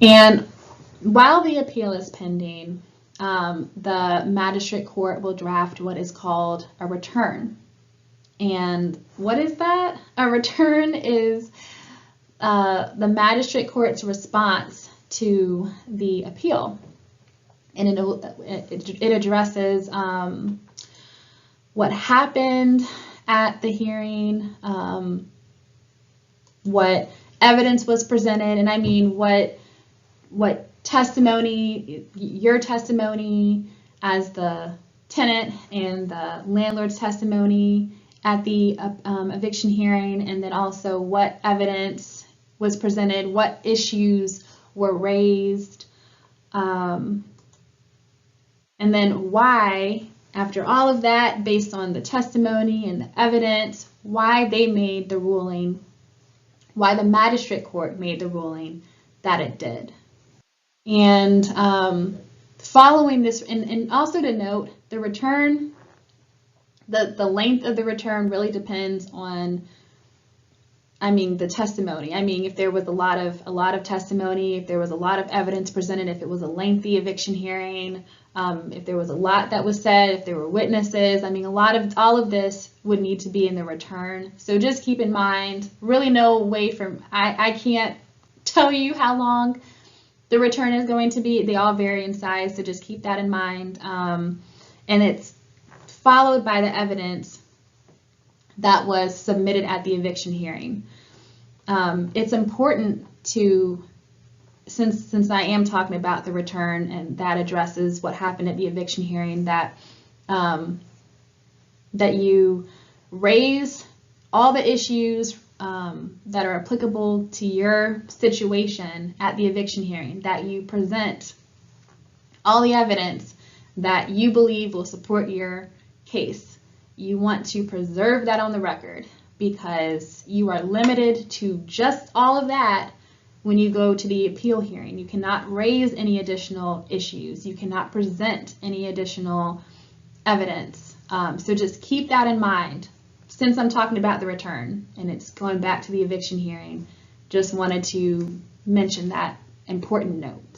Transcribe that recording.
And while the appeal is pending, the magistrate court will draft what is called a return. And what is that? A return is the magistrate court's response to the appeal. And it addresses what happened at the hearing, what evidence was presented, and I mean what testimony, your testimony as the tenant and the landlord's testimony at the eviction hearing, and then also what evidence was presented, what issues were raised, and then why, after all of that, based on the testimony and the evidence, why they made the ruling, why the magistrate court made the ruling that it did. And following this, and also to note, the return, the length of the return really depends on, the testimony. If there was a lot of testimony, if there was a lot of evidence presented, if it was a lengthy eviction hearing, if there was a lot that was said, if there were witnesses, all of this would need to be in the return. So just keep in mind, really no way I can't tell you how long the return is going to be. They all vary in size, so just keep that in mind. And it's followed by the evidence that was submitted at the eviction hearing. It's important to, since I am talking about the return and that addresses what happened at the eviction hearing, that that you raise all the issues that are applicable to your situation at the eviction hearing, that you present all the evidence that you believe will support your case. You want to preserve that on the record because you are limited to just all of that when you go to the appeal hearing. You cannot raise any additional issues. You cannot present any additional evidence. So just keep that in mind. Since I'm talking about the return and it's going back to the eviction hearing, just wanted to mention that important note.